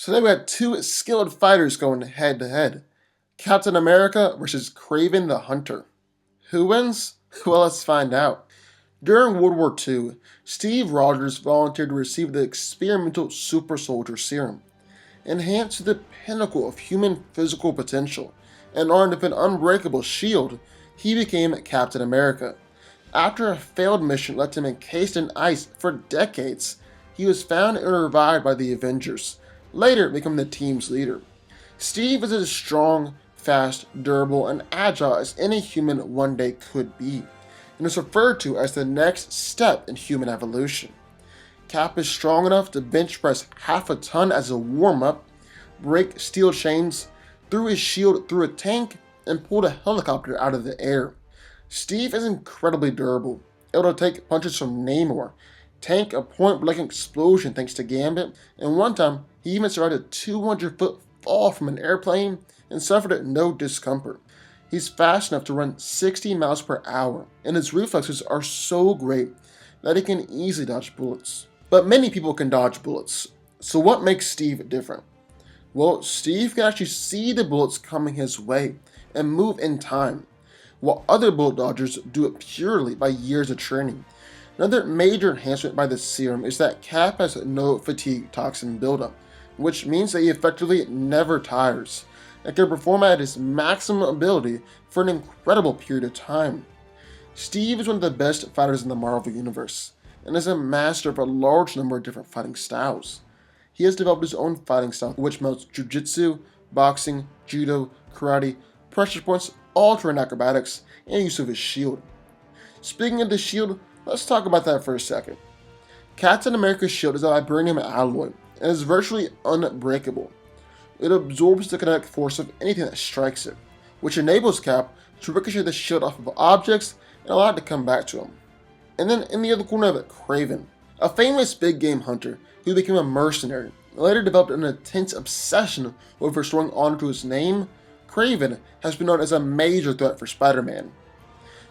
So then we had two skilled fighters going head to head. Captain America versus Kraven the Hunter. Who wins? Well, let's find out. During World War II, Steve Rogers volunteered to receive the experimental super soldier serum, enhanced to the pinnacle of human physical potential, and armed with an unbreakable shield, he became Captain America. After a failed mission left him encased in ice for decades, he was found and revived by the Avengers, later becoming the team's leader. Steve is as strong, fast, durable, and agile as any human one day could be, and is referred to as the next step in human evolution. Cap is strong enough to bench press half a ton as a warm-up, break steel chains, threw his shield through a tank, and pulled a helicopter out of the air. Steve is incredibly durable, able to take punches from Namor, tank a point-blank explosion thanks to Gambit, and one time he even survived a 200-foot fall from an airplane and suffered no discomfort. He's fast enough to run 60 miles per hour, and his reflexes are so great that he can easily dodge bullets. But many people can dodge bullets, so what makes Steve different? Well, Steve can actually see the bullets coming his way and move in time, while other bullet dodgers do it purely by years of training. Another major enhancement by the serum is that Cap has no fatigue toxin buildup, which means that he effectively never tires, and can perform at his maximum ability for an incredible period of time. Steve is one of the best fighters in the Marvel Universe, and is a master of a large number of different fighting styles. He has developed his own fighting style, which melds jiu-jitsu, boxing, judo, karate, pressure points, all-terrain acrobatics, and use of his shield. Speaking of the shield, let's talk about that for a second. Captain America's shield is a vibranium alloy, and is virtually unbreakable. It absorbs the kinetic force of anything that strikes it, which enables Cap to ricochet the shield off of objects and allow it to come back to him. And then in the other corner of it, Kraven, a famous big game hunter who became a mercenary, later developed an intense obsession with restoring honor to his name. Kraven has been known as a major threat for Spider-Man.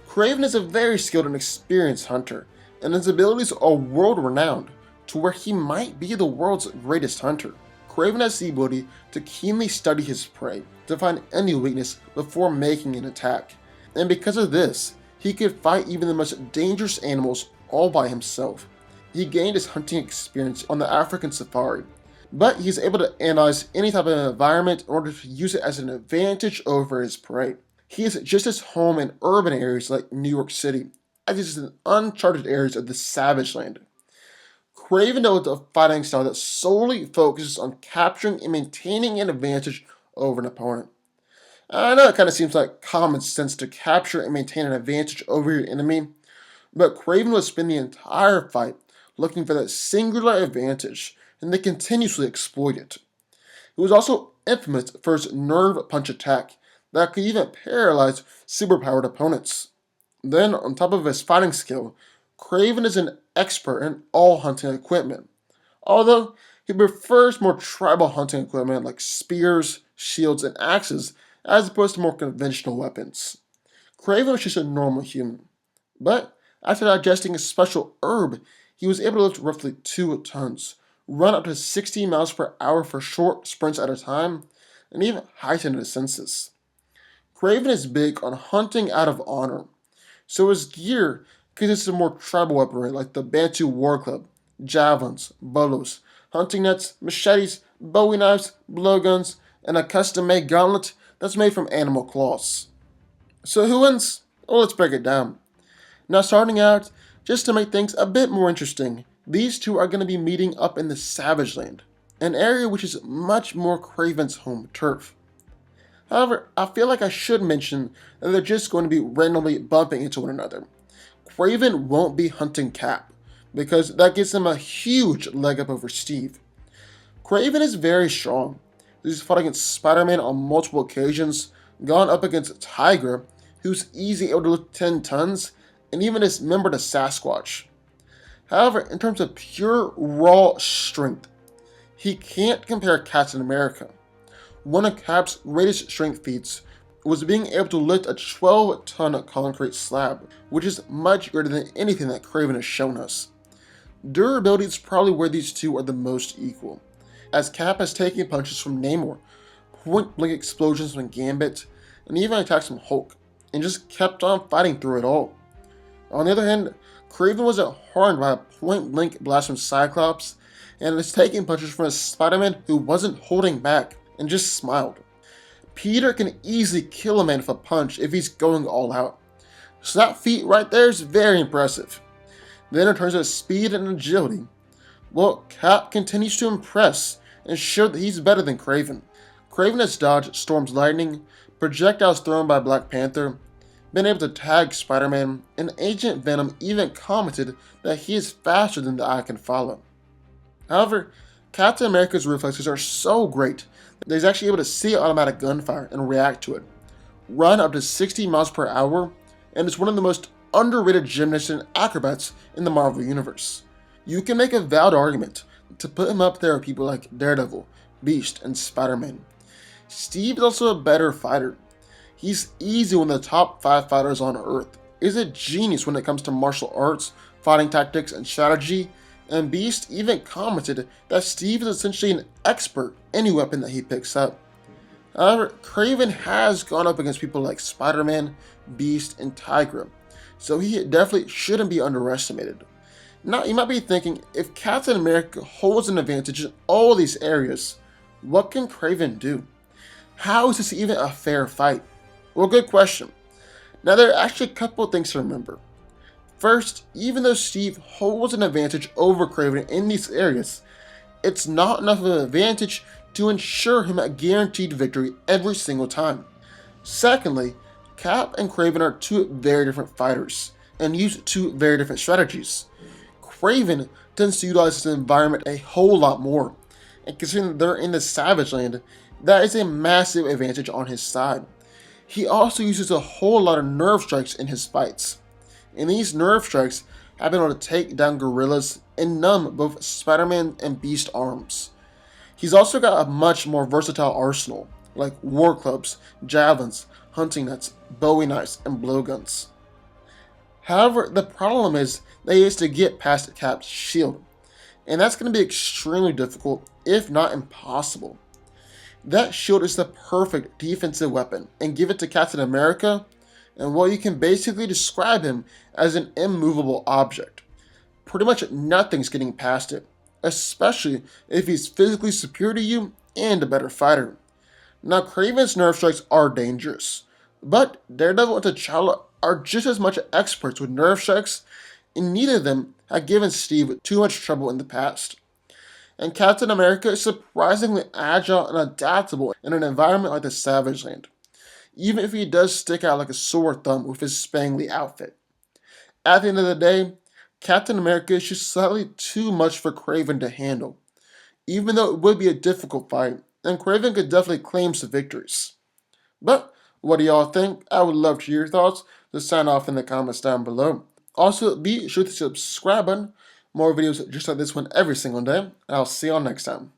Kraven is a very skilled and experienced hunter, and his abilities are world-renowned, to where he might be the world's greatest hunter. Kraven has the ability to keenly study his prey, to find any weakness before making an attack, and because of this, he could fight even the most dangerous animals all by himself. He gained his hunting experience on the African safari, but he's able to analyze any type of environment in order to use it as an advantage over his prey. He is just as home in urban areas like New York City, as he is in uncharted areas of the Savage Land. Kraven developed a fighting style that solely focuses on capturing and maintaining an advantage over an opponent. I know it kind of seems like common sense to capture and maintain an advantage over your enemy, but Kraven will spend the entire fight looking for that singular advantage, and they continuously exploit it. He was also infamous for his nerve punch attack that could even paralyze superpowered opponents. Then, on top of his fighting skill, Kraven is an expert in all hunting equipment, although he prefers more tribal hunting equipment like spears, shields, and axes as opposed to more conventional weapons. Kraven was just a normal human, but after digesting a special herb, he was able to lift roughly 2 tons, run up to 60 miles per hour for short sprints at a time, and even heighten his senses. Kraven is big on hunting out of honor, so his gear consists of more tribal weaponry like the Bantu War Club, javelins, bolos, hunting nets, machetes, bowie knives, blowguns, and a custom-made gauntlet that's made from animal claws. So who wins? Well, let's break it down. Now starting out, just to make things a bit more interesting, these two are going to be meeting up in the Savage Land, an area which is much more Kraven's home turf. However, I feel like I should mention that they're just going to be randomly bumping into one another. Kraven won't be hunting Cap, because that gives him a huge leg up over Steve. Kraven is very strong. He's fought against Spider-Man on multiple occasions, gone up against Tiger, who's easily able to lift 10 tons, and even dismembered a Sasquatch. However, in terms of pure raw strength, he can't compare Captain America. One of Cap's greatest strength feats was being able to lift a 12-ton concrete slab, which is much greater than anything that Kraven has shown us. Durability is probably where these two are the most equal, as Cap has taken punches from Namor, point-blank explosions from Gambit, and even attacks from Hulk, and just kept on fighting through it all. On the other hand, Kraven wasn't harmed by a point-blank blast from Cyclops, and is taking punches from a Spider-Man who wasn't holding back, and just smiled. Peter can easily kill a man with a punch if he's going all out. So that feat right there is very impressive. Then in terms of speed and agility, well, Cap continues to impress and show that he's better than Kraven. Kraven has dodged Storm's lightning, projectiles thrown by Black Panther, been able to tag Spider-Man, and Agent Venom even commented that he is faster than the eye can follow. However, Captain America's reflexes are so great that he's actually able to see automatic gunfire and react to it, run up to 60 miles per hour, and is one of the most underrated gymnasts and acrobats in the Marvel Universe. You can make a valid argument to put him up there with people like Daredevil, Beast, and Spider-Man. Steve is also a better fighter. He's easily one of the top 5 fighters on Earth, is a genius when it comes to martial arts, fighting tactics, and strategy, and Beast even commented that Steve is essentially an expert in any weapon that he picks up. However, Kraven has gone up against people like Spider-Man, Beast, and Tigra, so he definitely shouldn't be underestimated. Now, you might be thinking, if Captain America holds an advantage in all these areas, what can Kraven do? How is this even a fair fight? Well, good question. Now, there are actually a couple of things to remember. First, even though Steve holds an advantage over Kraven in these areas, it's not enough of an advantage to ensure him a guaranteed victory every single time. Secondly, Cap and Kraven are two very different fighters, and use two very different strategies. Kraven tends to utilize his environment a whole lot more, and considering that they're in the Savage Land, that is a massive advantage on his side. He also uses a whole lot of nerve strikes in his fights, and these nerve strikes have been able to take down gorillas and numb both Spider-Man and Beast arms. He's also got a much more versatile arsenal, like war clubs, javelins, hunting nets, bowie knives, and blowguns. However, the problem is that he has to get past Cap's shield, and that's going to be extremely difficult, if not impossible. That shield is the perfect defensive weapon, and give it to Captain America, and well, you can basically describe him as an immovable object. Pretty much nothing's getting past it, especially if he's physically superior to you and a better fighter. Now, Kraven's nerve strikes are dangerous, but Daredevil and T'Challa are just as much experts with nerve strikes, and neither of them have given Steve too much trouble in the past. And Captain America is surprisingly agile and adaptable in an environment like the Savage Land, even if he does stick out like a sore thumb with his spangly outfit. At the end of the day, Captain America is just slightly too much for Kraven to handle, even though it would be a difficult fight, and Kraven could definitely claim some victories. But what do y'all think? I would love to hear your thoughts. Just sign off in the comments down below. Also, be sure to subscribe button. More videos just like this one every single day. And I'll see y'all next time.